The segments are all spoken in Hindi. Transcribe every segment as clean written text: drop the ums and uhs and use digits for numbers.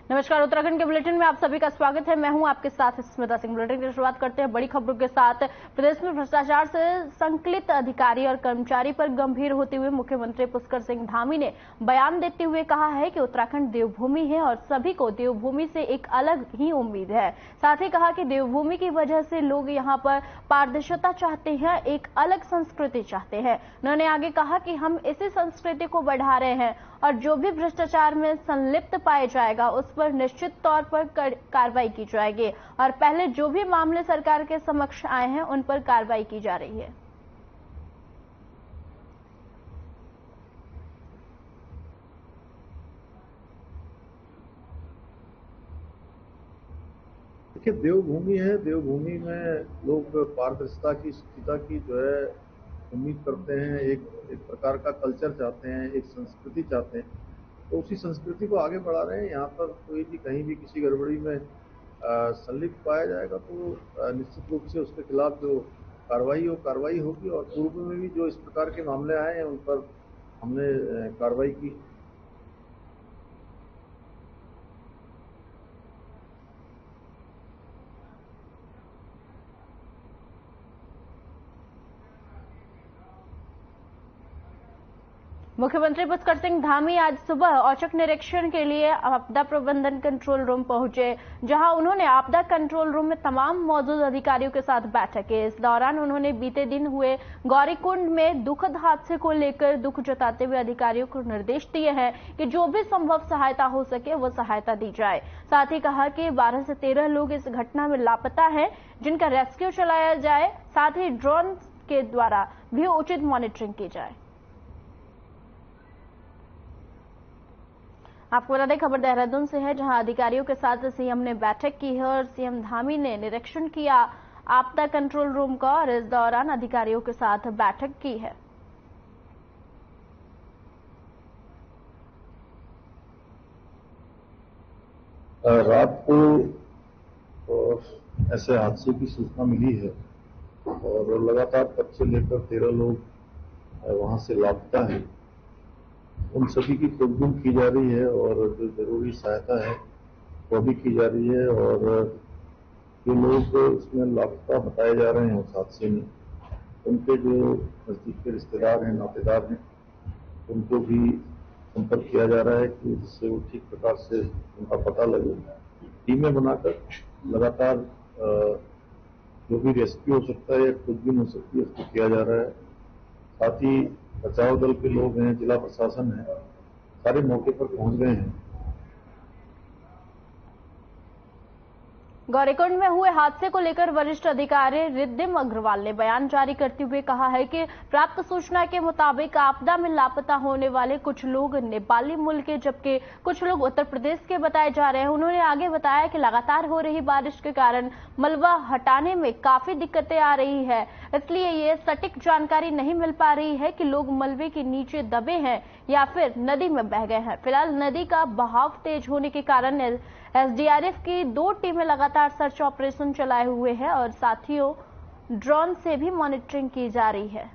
नमस्कार, उत्तराखंड के बुलेटिन में आप सभी का स्वागत है। मैं हूं आपके साथ स्मिता सिंह। बुलेटिन की शुरुआत करते हैं बड़ी खबरों के साथ। प्रदेश में भ्रष्टाचार से संकलित अधिकारी और कर्मचारी पर गंभीर होते हुए मुख्यमंत्री पुष्कर सिंह धामी ने बयान देते हुए कहा है कि उत्तराखंड देवभूमि है और सभी को देवभूमि से एक अलग ही उम्मीद है। साथ ही कहा कि देवभूमि की वजह से लोग यहाँ पर पारदर्शिता चाहते हैं, एक अलग संस्कृति चाहते हैं। उन्होंने आगे कहा कि हम इसी संस्कृति को बढ़ा रहे हैं और जो भी भ्रष्टाचार में संलिप्त पाया जाएगा उस पर निश्चित तौर पर कार्रवाई की जाएगी और पहले जो भी मामले सरकार के समक्ष आए हैं उन पर कार्रवाई की जा रही है। देखिए, देवभूमि है। देवभूमि में लोग पारदर्शिता की, शुचिता की जो है उम्मीद करते हैं। एक प्रकार का कल्चर चाहते हैं, एक संस्कृति चाहते हैं, तो उसी संस्कृति को आगे बढ़ा रहे हैं। यहाँ पर कोई भी कहीं भी किसी गड़बड़ी में संलिप्त पाया जाएगा तो निश्चित रूप से उसके खिलाफ जो कार्रवाई होगी। और पूर्व में भी जो इस प्रकार के मामले आए हैं उन पर हमने कार्रवाई की। मुख्यमंत्री पुष्कर सिंह धामी आज सुबह औचक निरीक्षण के लिए आपदा प्रबंधन कंट्रोल रूम पहुंचे, जहां उन्होंने आपदा कंट्रोल रूम में तमाम मौजूद अधिकारियों के साथ बैठक की। इस दौरान उन्होंने बीते दिन हुए गौरीकुंड में दुखद हादसे को लेकर दुख जताते हुए अधिकारियों को निर्देश दिए हैं कि जो भी संभव सहायता हो सके वो सहायता दी जाए। साथ ही कहा कि 12 से 13 लोग इस घटना में लापता है, जिनका रेस्क्यू चलाया जाए। साथ ही ड्रोन के द्वारा भी उचित मॉनिटरिंग की जाए। आपको बता दें, खबर देहरादून से है, जहां अधिकारियों के साथ सीएम ने बैठक की है और सीएम धामी ने निरीक्षण किया आपदा कंट्रोल रूम का और इस दौरान अधिकारियों के साथ बैठक की है। रात को ऐसे हादसे की सूचना मिली है और लगातार 5 से लेकर 13 लोग वहां से लापता है। उन सभी की खोजबीन की जा रही है और जो जरूरी सहायता है वो भी की जा रही है। और जो लोग इसमें लापता बताए जा रहे हैं उस हादसे में, उनके जो नजदीक के रिश्तेदार हैं, नातेदार हैं, उनको भी संपर्क किया जा रहा है कि जिससे वो ठीक प्रकार से उनका पता लगे। टीमें बनाकर लगातार जो भी रेस्क्यू हो सकता है या खोजबीन हो सकती है उसको किया जा रहा है। साथ ही बचाव दल के लोग हैं, जिला प्रशासन है, सारे मौके पर पहुंच गए हैं। गौरीकुंड में हुए हादसे को लेकर वरिष्ठ अधिकारी रिद्धिम अग्रवाल ने बयान जारी करते हुए कहा है कि प्राप्त सूचना के मुताबिक आपदा में लापता होने वाले कुछ लोग नेपाली मूल के जबकि कुछ लोग उत्तर प्रदेश के बताए जा रहे हैं। उन्होंने आगे बताया कि लगातार हो रही बारिश के कारण मलबा हटाने में काफी दिक्कतें आ रही है, इसलिए ये सटीक जानकारी नहीं मिल पा रही है कि लोग मलबे के नीचे दबे हैं या फिर नदी में बह गए हैं। फिलहाल नदी का बहाव तेज होने के कारण एसडीआरएफ की 2 टीमें लगातार सर्च ऑपरेशन चलाए हुए हैं और साथियों ड्रोन से भी मॉनिटरिंग की जा रही है।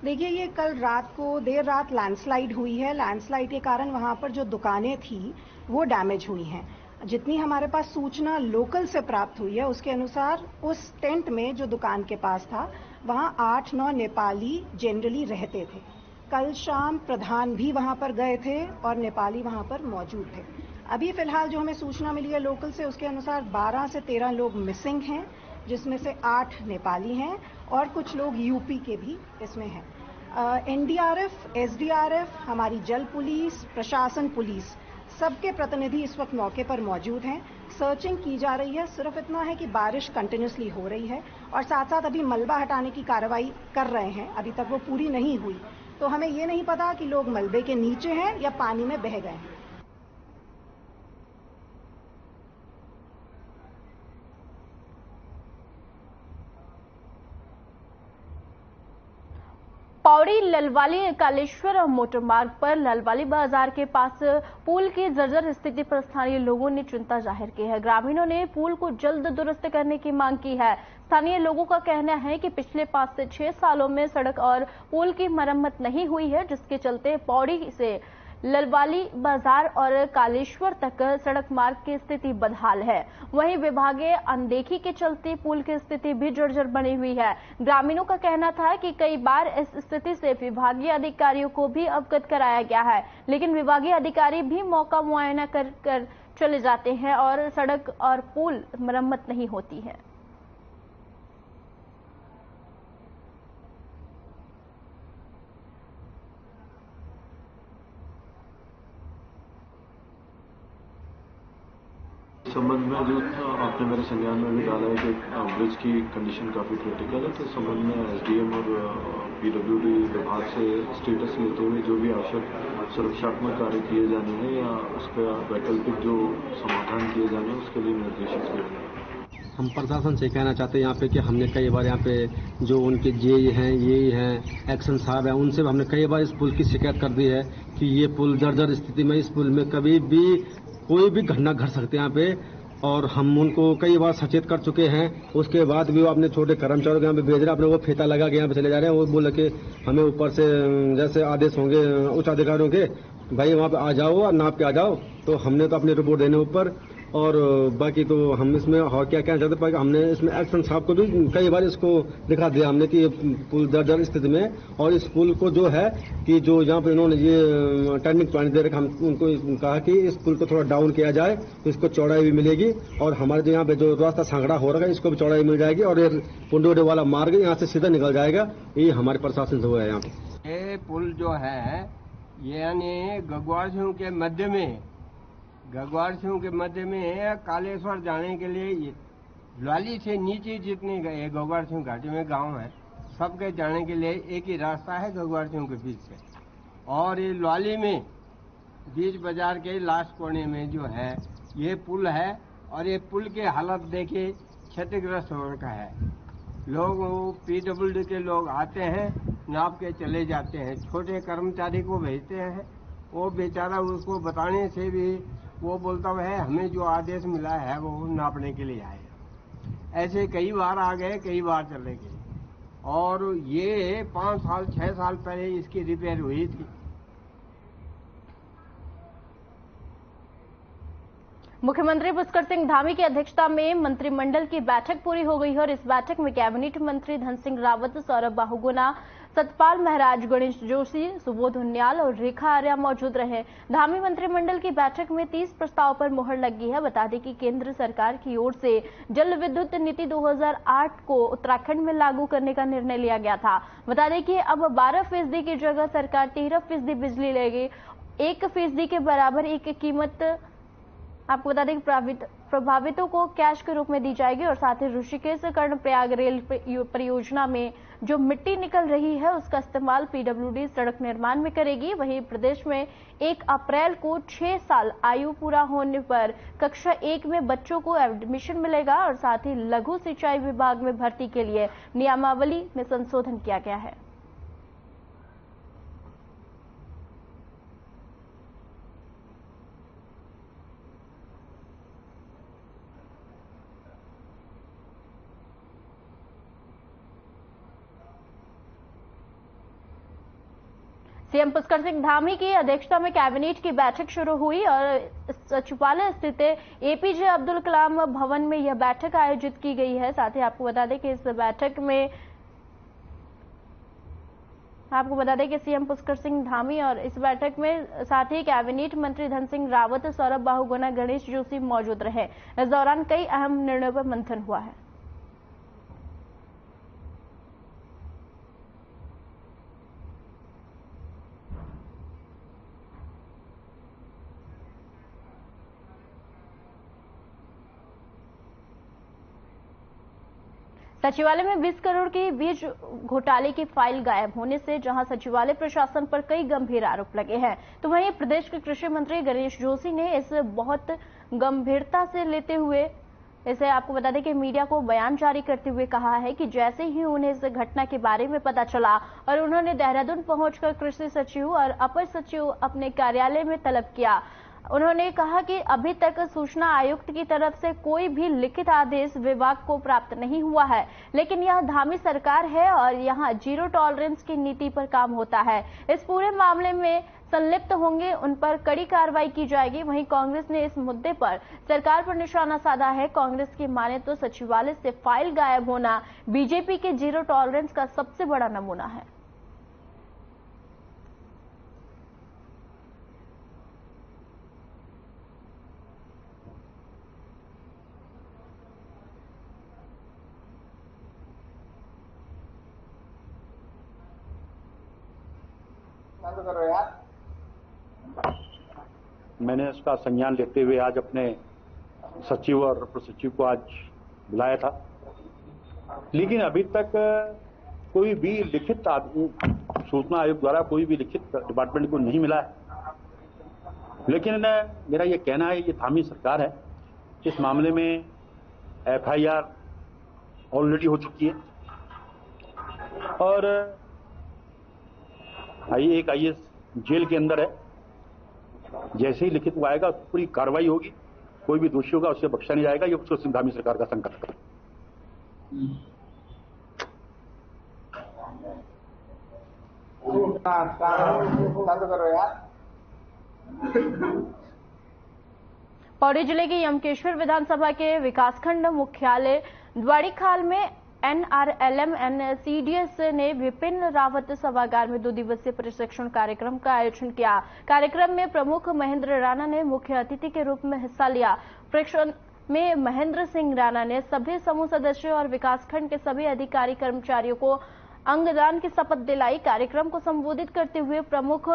देखिए, ये कल रात को देर रात लैंडस्लाइड हुई है। लैंडस्लाइड के कारण वहां पर जो दुकानें थी वो डैमेज हुई हैं। जितनी हमारे पास सूचना लोकल से प्राप्त हुई है उसके अनुसार उस टेंट में जो दुकान के पास था वहां 8-9 नेपाली जनरली रहते थे। कल शाम प्रधान भी वहां पर गए थे और नेपाली वहां पर मौजूद थे। अभी फिलहाल जो हमें सूचना मिली है लोकल से उसके अनुसार 12 से 13 लोग मिसिंग हैं, जिसमें से 8 नेपाली हैं और कुछ लोग यूपी के भी इसमें हैं। एनडीआरएफ, एसडीआरएफ, हमारी जल पुलिस, प्रशासन पुलिस, सबके प्रतिनिधि इस वक्त मौके पर मौजूद हैं। सर्चिंग की जा रही है। सिर्फ इतना है कि बारिश कंटिन्यूसली हो रही है और साथ साथ अभी मलबा हटाने की कार्रवाई कर रहे हैं। अभी तक वो पूरी नहीं हुई, तो हमें ये नहीं पता कि लोग मलबे के नीचे हैं या पानी में बह गए हैं। पौड़ी ललवाली कालेश्वर मोटर मार्ग पर ललवाली बाजार के पास पुल की जर्जर स्थिति पर स्थानीय लोगों ने चिंता जाहिर की है। ग्रामीणों ने पुल को जल्द दुरुस्त करने की मांग की है। स्थानीय लोगों का कहना है कि पिछले 5 से 6 सालों में सड़क और पुल की मरम्मत नहीं हुई है, जिसके चलते पौड़ी से ललवाली बाजार और कालेश्वर तक सड़क मार्ग की स्थिति बदहाल है। वहीं विभागीय अनदेखी के चलते पुल की स्थिति भी जर्जर बनी हुई है। ग्रामीणों का कहना था कि कई बार इस स्थिति से विभागीय अधिकारियों को भी अवगत कराया गया है, लेकिन विभागीय अधिकारी भी मौका मुआयना कर चले जाते हैं और सड़क और पुल मरम्मत नहीं होती है। संबंध में जो आपने मेरे संज्ञान में भी डाला है कि ब्रिज की कंडीशन काफ़ी क्रिटिकल है, तो संबंध में एसडीएम और पीडब्ल्यूडी विभाग से स्टेटस लेते हुए जो भी आवश्यक सुरक्षात्मक कार्य किए जाने हैं या उसका वैकल्पिक जो समाधान किए जाने हैं उसके लिए निर्देशित किए जाए। हम प्रशासन से कहना चाहते हैं यहाँ पे कि हमने कई बार यहाँ पे जो उनके जेई हैं, ये हैं, एक्शन साहब हैं, उनसे हमने कई बार इस पुल की शिकायत कर दी है कि ये पुल जर्जर स्थिति में, इस पुल में कभी भी कोई भी घटना घट सकती है यहाँ पे, और हम उनको कई बार सचेत कर चुके हैं। उसके बाद भी वो अपने छोटे कर्मचारियों को यहाँ पे भेज रहे हैं, अपने वो फेता लगा के यहाँ पे चले जा रहे हैं। वो बोले कि हमें ऊपर से जैसे आदेश होंगे उच्च अधिकारियों के, भाई वहाँ पे आ जाओ और नाप के आ जाओ। तो हमने तो अपनी रिपोर्ट देने ऊपर, और बाकी तो हम इसमें और क्या कहना चाहते हैं, हमने इसमें एक्शन साहब को भी कई बार इसको दिखा दिया हमने कि पुल जर्जर स्थिति में, और इस पुल को जो है कि जो यहाँ पे इन्होंने ये टर्निंग पॉइंट दे रखा, हम उनको कहा कि इस पुल को थोड़ा डाउन किया जाए तो इसको चौड़ाई भी मिलेगी, और हमारे जो यहाँ पे जो रास्ता सांकड़ा हो रहा है इसको भी चौड़ाई मिल जाएगी, और ये पुंडोडे वाला मार्ग यहाँ से सीधा निकल जाएगा। ये हमारे प्रशासन से हुआ है। यहाँ पे ये पुल जो है यानी गगवार सिंह के मध्य में, गगवार सिंह के मध्य में कालेश्वर जाने के लिए लाली से नीचे जितने गए गगवार सिंह घाटी में गांव है, सबके जाने के लिए एक ही रास्ता है गगवार सिंह के बीच से। और ये लाली में बीच बाजार के लास्ट कोने में जो है ये पुल है, और ये पुल की हालत देखिए क्षतिग्रस्त हो रखा है। लोग पीडब्ल्यूडी के लोग आते हैं, नाप के चले जाते हैं, छोटे कर्मचारी को भेजते हैं, वो बेचारा उसको बताने से भी वो बोलता है हमें जो आदेश मिला है वो नापने के लिए आएगा। ऐसे कई बार आ गए, कई बार चले गए, और ये 5 साल 6 साल पहले इसकी रिपेयर हुई थी। मुख्यमंत्री पुष्कर सिंह धामी की अध्यक्षता में मंत्रिमंडल की बैठक पूरी हो गई है, और इस बैठक में कैबिनेट मंत्री धन सिंह रावत, सौरभ बाहुगुना, सतपाल महाराज, गणेश जोशी, सुबोध उनियाल और रेखा आर्या मौजूद रहे। धामी मंत्रिमंडल की बैठक में 30 प्रस्ताव पर मुहर लगी है। बता दें कि केंद्र सरकार की ओर से जल विद्युत नीति 2008 को उत्तराखंड में लागू करने का निर्णय लिया गया था। बता दें कि अब 12% की जगह सरकार 13% बिजली लेगी। 1% के बराबर एक कीमत आपको बता दें कि प्रभावितों को कैश के रूप में दी जाएगी, और साथ ही ऋषिकेश कर्णप्रयाग रेल परियोजना में जो मिट्टी निकल रही है उसका इस्तेमाल पीडब्ल्यूडी सड़क निर्माण में करेगी। वहीं प्रदेश में 1 अप्रैल को 6 साल आयु पूरा होने पर कक्षा 1 में बच्चों को एडमिशन मिलेगा, और साथ ही लघु सिंचाई विभाग में भर्ती के लिए नियमावली में संशोधन किया गया है। सीएम पुष्कर सिंह धामी की अध्यक्षता में कैबिनेट की बैठक शुरू हुई, और सचिवालय स्थित एपीजे अब्दुल कलाम भवन में यह बैठक आयोजित की गई है। साथ ही आपको बता दें कि इस बैठक में सीएम पुष्कर सिंह धामी और इस बैठक में साथ ही कैबिनेट मंत्री धन सिंह रावत, सौरभ बाहुगुना, गणेश जोशी मौजूद रहे। इस दौरान कई अहम निर्णयों पर मंथन हुआ है। सचिवालय में 20 करोड़ की बीज घोटाले की फाइल गायब होने से जहां सचिवालय प्रशासन पर कई गंभीर आरोप लगे हैं, तो वहीं प्रदेश के कृषि मंत्री गणेश जोशी ने इसे बहुत गंभीरता से लेते हुए इसे आपको बता दें कि मीडिया को बयान जारी करते हुए कहा है कि जैसे ही उन्हें इस घटना के बारे में पता चला और उन्होंने देहरादून पहुंचकर कृषि सचिव और अपर सचिव अपने कार्यालय में तलब किया। उन्होंने कहा कि अभी तक सूचना आयुक्त की तरफ से कोई भी लिखित आदेश विभाग को प्राप्त नहीं हुआ है, लेकिन यह धामी सरकार है और यहां जीरो टॉलरेंस की नीति पर काम होता है। इस पूरे मामले में संलिप्त होंगे उन पर कड़ी कार्रवाई की जाएगी। वहीं कांग्रेस ने इस मुद्दे पर सरकार पर निशाना साधा है। कांग्रेस की माने तो सचिवालय से फाइल गायब होना बीजेपी के जीरो टॉलरेंस का सबसे बड़ा नमूना है। मैंने इसका संज्ञान लेते हुए आज अपने सचिव और अपर सचिव को आज बुलाया था, लेकिन अभी तक कोई भी लिखित सूचना आयोग द्वारा कोई भी लिखित डिपार्टमेंट को नहीं मिला है। लेकिन मेरा ये कहना है, ये धामी सरकार है। इस मामले में FIR ऑलरेडी हो चुकी है और एक IAS जेल के अंदर है। जैसे ही लिखित आएगा पूरी कार्रवाई होगी, कोई भी दोषी होगा उसे बख्शा नहीं जाएगा। ये उसको धामी सरकार का संकट है। पौड़ी जिले की यमकेश्वर विधानसभा के विकासखंड मुख्यालय द्वाड़ीखाल में NRLM CDS ने विपिन रावत सभागार में 2 दिवसीय प्रशिक्षण कार्यक्रम का आयोजन किया। कार्यक्रम में प्रमुख महेंद्र राणा ने मुख्य अतिथि के रूप में हिस्सा लिया। प्रशिक्षण में महेंद्र सिंह राणा ने सभी समूह सदस्यों और विकासखंड के सभी अधिकारी कर्मचारियों को अंगदान की शपथ दिलाई। कार्यक्रम को संबोधित करते हुए प्रमुख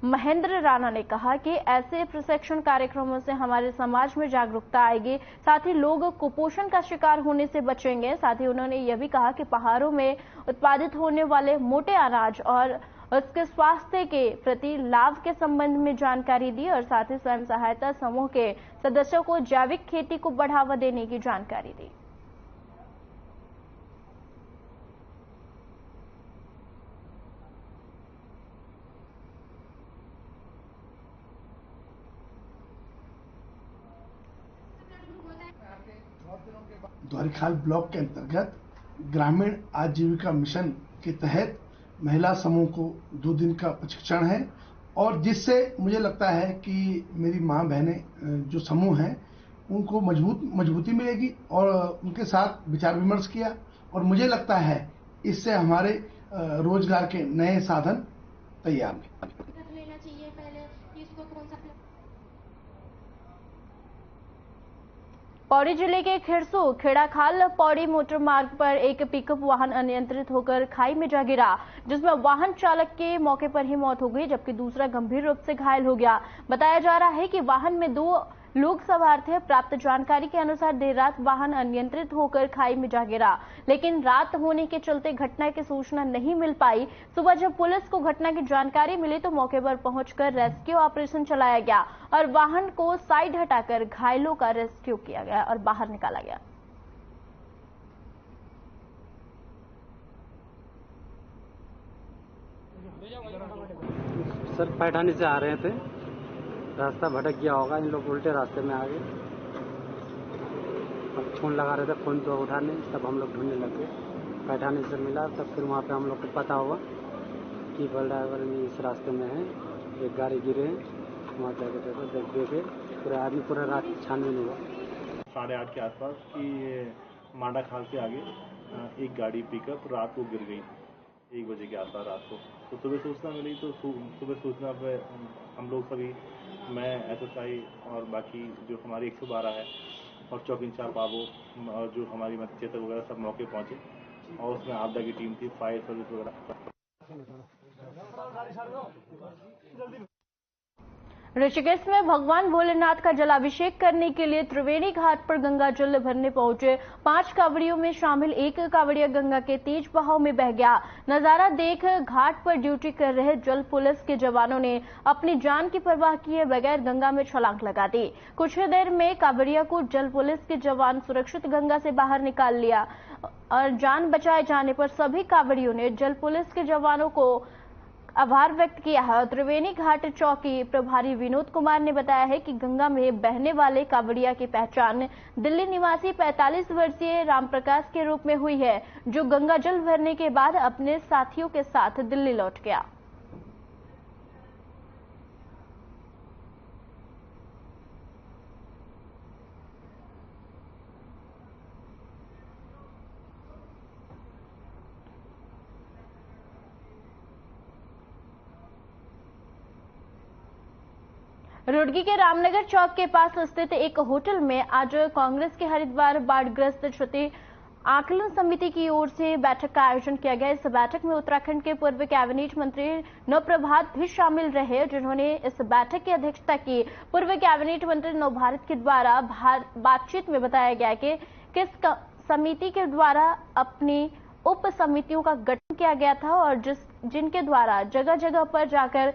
महेंद्र राणा ने कहा कि ऐसे प्रशिक्षण कार्यक्रमों से हमारे समाज में जागरूकता आएगी, साथ ही लोग कुपोषण का शिकार होने से बचेंगे। साथ ही उन्होंने यह भी कहा कि पहाड़ों में उत्पादित होने वाले मोटे अनाज और उसके स्वास्थ्य के प्रति लाभ के संबंध में जानकारी दी और साथ ही स्वयं सहायता समूह के सदस्यों को जैविक खेती को बढ़ावा देने की जानकारी दी। द्वारीखाल ब्लॉक के अंतर्गत ग्रामीण आजीविका मिशन के तहत महिला समूह को 2 दिन का प्रशिक्षण है और जिससे मुझे लगता है कि मेरी मां बहनें जो समूह हैं उनको मजबूती मिलेगी और उनके साथ विचार विमर्श किया और मुझे लगता है इससे हमारे रोजगार के नए साधन तैयार हैं। पौड़ी जिले के खिरसू खेड़ाखाल पौड़ी मोटर मार्ग पर एक पिकअप वाहन अनियंत्रित होकर खाई में जा गिरा, जिसमें वाहन चालक के मौके पर ही मौत हो गई जबकि दूसरा गंभीर रूप से घायल हो गया। बताया जा रहा है कि वाहन में 2 लोग सवार थे। प्राप्त जानकारी के अनुसार देर रात वाहन अनियंत्रित होकर खाई में जा गिरा, लेकिन रात होने के चलते घटना की सूचना नहीं मिल पाई। सुबह जब पुलिस को घटना की जानकारी मिली तो मौके पर पहुंचकर रेस्क्यू ऑपरेशन चलाया गया और वाहन को साइड हटाकर घायलों का रेस्क्यू किया गया और बाहर निकाला गया। सर पैठानी से आ रहे थे, रास्ता भटक गया होगा, इन लोग उल्टे रास्ते में आ गए। अब फोन लगा रहे थे, फोन तो उठाने, तब हम लोग ढूंढने लगे। पैठानी से मिला, तब फिर वहाँ पे हम लोग को पता हुआ कि बल ड्राइवर इस रास्ते में है, एक गाड़ी गिरे हैं। वहाँ जाकर देखे पूरा आदमी पूरा रात छानबीन हुआ। 8:30 के आसपास कि मांडा खाल से आगे एक गाड़ी पिकअप रात को गिर गई 1 बजे के आसपास रात को। तो सुबह सूचना मिली तो सुबह सूचना पे हम लोग सभी, मैं SSI और बाकी जो हमारी 112 है और चौकी इंचार्ज बाबू और जो हमारी मदद वगैरह सब मौके पहुंचे और उसमें आपदा की टीम थी, फायर सर्विस वगैरह। ऋषिकेश में भगवान भोलेनाथ का जलाभिषेक करने के लिए त्रिवेणी घाट पर गंगा जल भरने पहुंचे 5 कांवड़ियों में शामिल एक कांवड़िया गंगा के तेज बहाव में बह गया। नजारा देख घाट पर ड्यूटी कर रहे जल पुलिस के जवानों ने अपनी जान की परवाह किए बगैर गंगा में छलांग लगा दी। कुछ ही देर में कांवड़िया को जल पुलिस के जवान सुरक्षित गंगा से बाहर निकाल लिया और जान बचाए जाने पर सभी कांवड़ियों ने जल पुलिस के जवानों को आभार व्यक्त किया है। त्रिवेणी घाट चौकी प्रभारी विनोद कुमार ने बताया है कि गंगा में बहने वाले कांवड़िया की पहचान दिल्ली निवासी 45 वर्षीय रामप्रकाश के रूप में हुई है, जो गंगा जल भरने के बाद अपने साथियों के साथ दिल्ली लौट गया। रुड़की के रामनगर चौक के पास स्थित एक होटल में आज कांग्रेस के हरिद्वार बाढ़ग्रस्त क्षति आकलन समिति की ओर से बैठक का आयोजन किया गया। इस बैठक में उत्तराखंड के पूर्व कैबिनेट मंत्री नवप्रभात भी शामिल रहे, जिन्होंने इस बैठक की अध्यक्षता की। पूर्व कैबिनेट मंत्री नवभारत के द्वारा बातचीत में बताया गया कि किस समिति के द्वारा अपनी उप समितियों का गठन किया गया था और जिनके द्वारा जगह जगह पर जाकर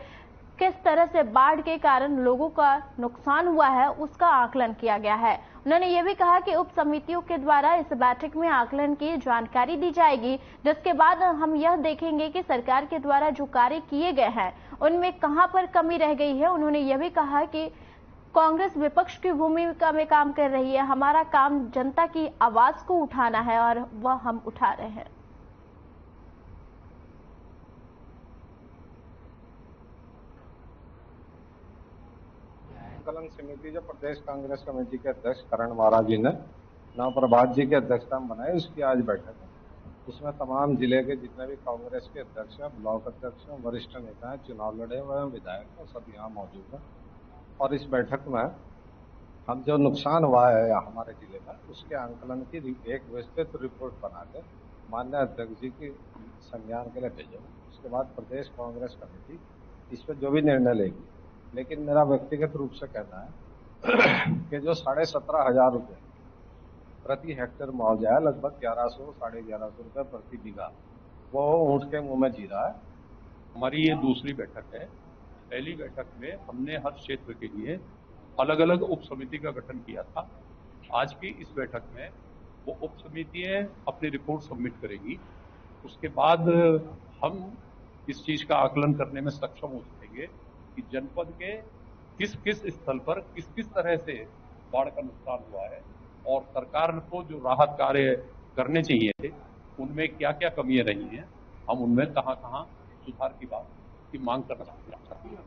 किस तरह से बाढ़ के कारण लोगों का नुकसान हुआ है उसका आकलन किया गया है। उन्होंने ये भी कहा कि उप समितियों के द्वारा इस बैठक में आकलन की जानकारी दी जाएगी, जिसके बाद हम यह देखेंगे कि सरकार के द्वारा जो कार्य किए गए हैं उनमें कहां पर कमी रह गई है। उन्होंने यह भी कहा कि कांग्रेस विपक्ष की भूमिका में काम कर रही है, हमारा काम जनता की आवाज को उठाना है और वह हम उठा रहे हैं। आकलन समिति जो प्रदेश कांग्रेस कमेटी के अध्यक्ष करण महाराज जी ने नवप्रभात जी की अध्यक्षता में बनाई, उसकी आज बैठक है। उसमें तमाम जिले के जितने भी कांग्रेस के अध्यक्ष हैं, ब्लॉक अध्यक्ष हैं, वरिष्ठ नेता हैं, चुनाव लड़े हुए हैं, विधायक हैं, सब यहाँ मौजूद हैं। और इस बैठक में हम जो नुकसान हुआ है हमारे जिले में उसके आंकलन की एक विस्तृत रिपोर्ट बना के माननीय अध्यक्ष जी की संज्ञान के लिए भेजेंगे। उसके बाद प्रदेश कांग्रेस कमेटी इस पर जो भी निर्णय लेगी। लेकिन मेरा व्यक्तिगत रूप से कहना है कि जो 17,500 रुपये प्रति हेक्टेयर मुआवजा है, लगभग 1100 साढ़े 1100 रुपये प्रति बीघा, वो ऊँट के मुंह में जी रहा है। हमारी ये दूसरी बैठक है। पहली बैठक में हमने हर क्षेत्र के लिए अलग अलग उप समिति का गठन किया था। आज की इस बैठक में वो उप समितियाँ अपनी रिपोर्ट सबमिट करेगी। उसके बाद हम इस चीज का आकलन करने में सक्षम हो सकेंगे कि जनपद के किस किस स्थल पर किस किस तरह से बाढ़ का नुकसान हुआ है और सरकार को जो राहत कार्य करने चाहिए थे उनमें क्या क्या कमियां रही हैं, हम उनमें कहां कहां सुधार की मांग कर सकते हैं।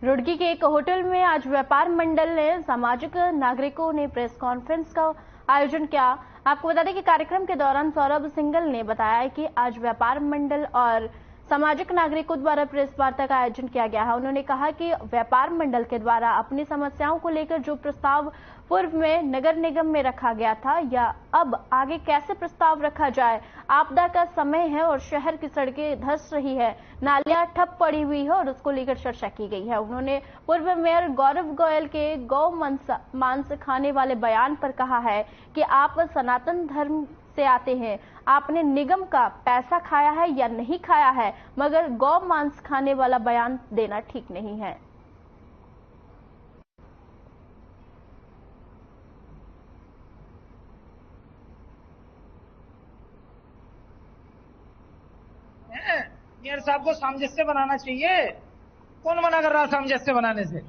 रुड़की के एक होटल में आज व्यापार मंडल ने सामाजिक नागरिकों ने प्रेस कॉन्फ्रेंस का आयोजन किया। आपको बता दें कि कार्यक्रम के दौरान सौरभ सिंघल ने बताया कि आज व्यापार मंडल और सामाजिक नागरिकों द्वारा प्रेस वार्ता का आयोजन किया गया है। उन्होंने कहा कि व्यापार मंडल के द्वारा अपनी समस्याओं को लेकर जो प्रस्ताव पूर्व में नगर निगम में रखा गया था या अब आगे कैसे प्रस्ताव रखा जाए। आपदा का समय है और शहर की सड़कें धंस रही है, नालियां ठप पड़ी हुई है और उसको लेकर चर्चा की गई है। उन्होंने पूर्व मेयर गौरव गोयल के गौ मांस खाने वाले बयान पर कहा है कि आप सनातन धर्म से आते हैं, आपने निगम का पैसा खाया है या नहीं खाया है, मगर गौ मांस खाने वाला बयान देना ठीक नहीं है। मेयर साहब को सामंजस्य बनाना चाहिए। कौन मना कर रहा सामंजस्य बनाने से?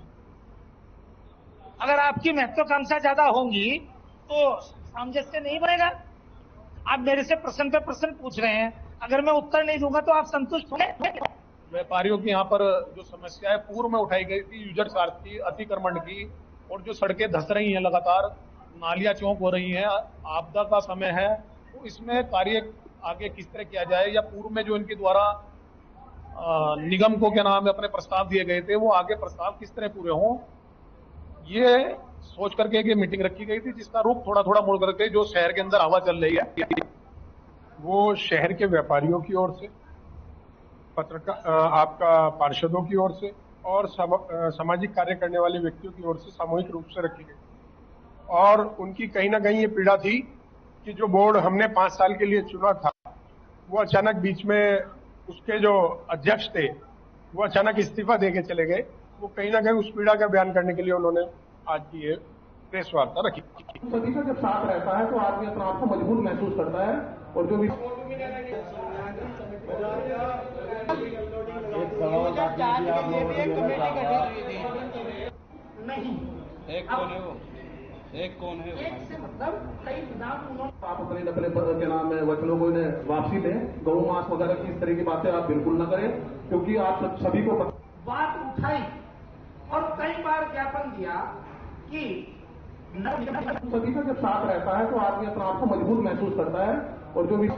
अगर आपकी महत्वाकांक्षा ज्यादा होंगी तो सामंजस्य नहीं बनेगा। आप मेरे से प्रश्न पे प्रश्न पूछ रहे हैं, अगर मैं उत्तर नहीं दूंगा तो आप संतुष्ट होंगे? व्यापारियों की यहाँ पर जो समस्या है पूर्व में उठाई गई थी, यूजर चार्ज की, अतिक्रमण की, और जो सड़कें धंस रही हैं लगातार, नालियां चौक हो रही हैं, आपदा का समय है, तो इसमें कार्य आगे किस तरह किया जाए या पूर्व में जो इनके द्वारा निगम को क्या नाम है अपने प्रस्ताव दिए गए थे वो आगे प्रस्ताव किस तरह पूरे हों, ये सोच करके एक मीटिंग रखी गई थी, जिसका रूप थोड़ा थोड़ा मुड़ करके जो शहर के अंदर हवा चल रही है वो शहर के व्यापारियों की ओर से, पत्रकार आपका पार्षदों की ओर से और सामाजिक कार्य करने वाले व्यक्तियों की ओर से सामूहिक रूप से रखी गई और उनकी कहीं ना कहीं ये पीड़ा थी कि जो बोर्ड हमने 5 साल के लिए चुना था वो अचानक बीच में उसके जो अध्यक्ष थे वो अचानक इस्तीफा देके चले गए। वो कहीं ना कहीं उस पीड़ा का बयान करने के लिए उन्होंने आज की ये प्रेस वार्ता रखी। सभी का जब साथ रहता है तो आदमी अपने आप को मजबूत महसूस करता है और जो भी एक कौन है आप अपने क्या नाम है वचनों को वापसी दें। गौ मांस वगैरह की इस तरह की बातें आप बिल्कुल न करें, क्योंकि आप सभी को बात उठाई और कई बार ज्ञापन दिया कि सभी का जब साथ रहता है तो आदमी अपने आप को मजबूत महसूस करता है और जो भी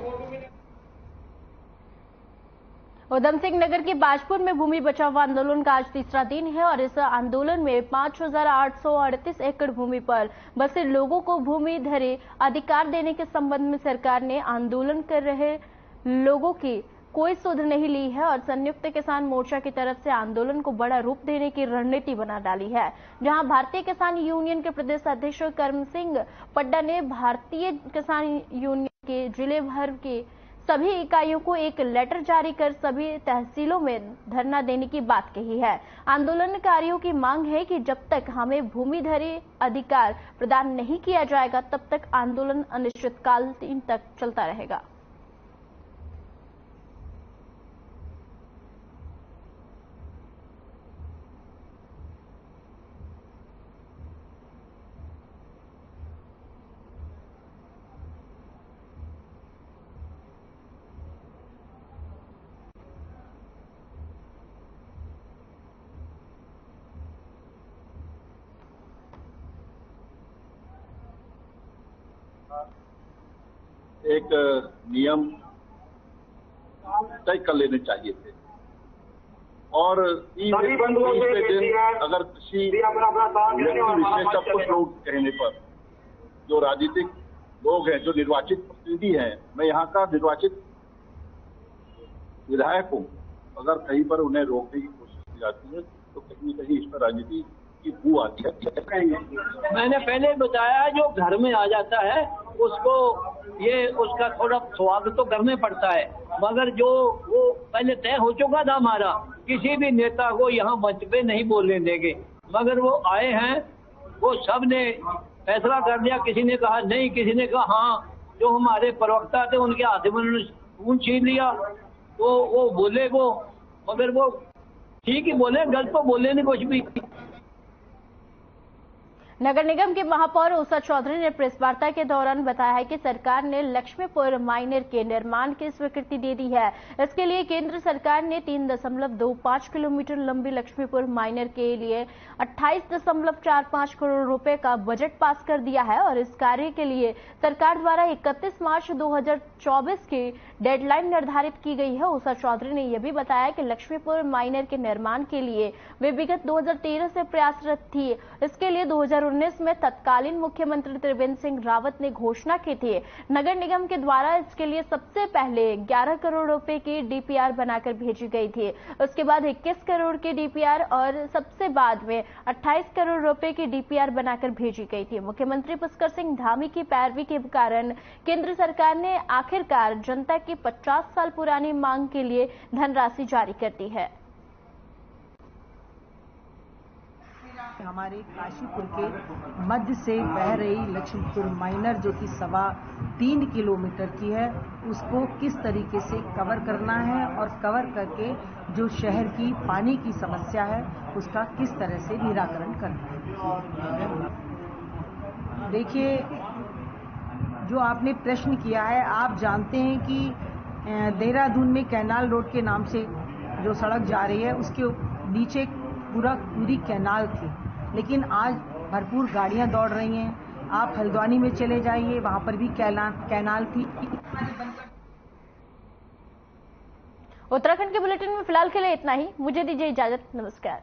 उधम सिंह नगर के बाजपुर में भूमि बचाओ आंदोलन का आज तीसरा दिन है और इस आंदोलन में 5,838 एकड़ भूमि पर बसे लोगों को भूमि धरे अधिकार देने के संबंध में सरकार ने आंदोलन कर रहे लोगों की कोई सुध नहीं ली है और संयुक्त किसान मोर्चा की तरफ से आंदोलन को बड़ा रूप देने की रणनीति बना डाली है। जहां भारतीय किसान यूनियन के प्रदेश अध्यक्ष कर्म सिंह पड्डा ने भारतीय किसान यूनियन के जिले भर के सभी इकाइयों को एक लेटर जारी कर सभी तहसीलों में धरना देने की बात कही है। आंदोलनकारियों की मांग है कि जब तक हमें भूमि धरे अधिकार प्रदान नहीं किया जाएगा तब तक आंदोलन अनिश्चितकाल तक चलता रहेगा। एक नियम तय कर लेने चाहिए थे और दिन अगर किसी विशेष का कुछ लोग कहने पर जो राजनीतिक लोग हैं, जो निर्वाचित प्रतिनिधि हैं, मैं यहाँ का निर्वाचित विधायक हूँ, अगर कहीं पर उन्हें रोकने की कोशिश की जाती है तो कहीं न कहीं इस पर राजनीति की बू आती है। मैंने पहले बताया जो घर में आ जाता है उसको ये उसका थोड़ा स्वागत तो करने पड़ता है, मगर जो वो पहले तय हो चुका था हमारा, किसी भी नेता को यहाँ मंच पे नहीं बोलने देंगे, मगर वो आए हैं, वो सब ने फैसला कर दिया। किसी ने कहा नहीं, किसी ने कहा हाँ। जो हमारे प्रवक्ता थे उनके हाथ में उन्होंने खून छीन लिया, तो वो बोले वो, मगर वो ठीक ही बोले, गलत तो बोले नहीं कुछ भी। नगर निगम के महापौर उषा चौधरी ने प्रेस वार्ता के दौरान बताया है कि सरकार ने लक्ष्मीपुर माइनर के निर्माण की स्वीकृति दे दी है। इसके लिए केंद्र सरकार ने 3.25 किलोमीटर लंबी लक्ष्मीपुर माइनर के लिए 28.45 करोड़ रुपए का बजट पास कर दिया है और इस कार्य के लिए सरकार द्वारा 31 मार्च 2024 की डेडलाइन निर्धारित की गई है। उषा चौधरी ने यह भी बताया कि लक्ष्मीपुर माइनर के निर्माण के लिए वे विगत 2013 से प्रयासरत थी। इसके लिए 2019 में तत्कालीन मुख्यमंत्री त्रिवेंद्र सिंह रावत ने घोषणा की थी। नगर निगम के द्वारा इसके लिए सबसे पहले 11 करोड़ रुपए की डीपीआर बनाकर भेजी गई थी। उसके बाद 21 करोड़ की डीपीआर और सबसे बाद में 28 करोड़ रुपए की डीपीआर बनाकर भेजी गई थी। मुख्यमंत्री पुष्कर सिंह धामी की पैरवी के कारण केंद्र सरकार ने आखिरकार जनता की 50 साल पुरानी मांग के लिए धनराशि जारी कर दी है। हमारे काशीपुर के मध्य से बह रही लक्ष्मीपुर माइनर जो कि 3.25 किलोमीटर की है, उसको किस तरीके से कवर करना है और कवर करके जो शहर की पानी की समस्या है उसका किस तरह से निराकरण करना है। देखिए, जो आपने प्रश्न किया है, आप जानते हैं कि देहरादून में कैनाल रोड के नाम से जो सड़क जा रही है उसके नीचे पूरी कैनाल थी, लेकिन आज भरपूर गाड़ियां दौड़ रही हैं। आप हल्द्वानी में चले जाइए, वहां पर भी कैनाल थी। उत्तराखंड के बुलेटिन में फिलहाल के लिए इतना ही। मुझे दीजिए इजाजत। नमस्कार।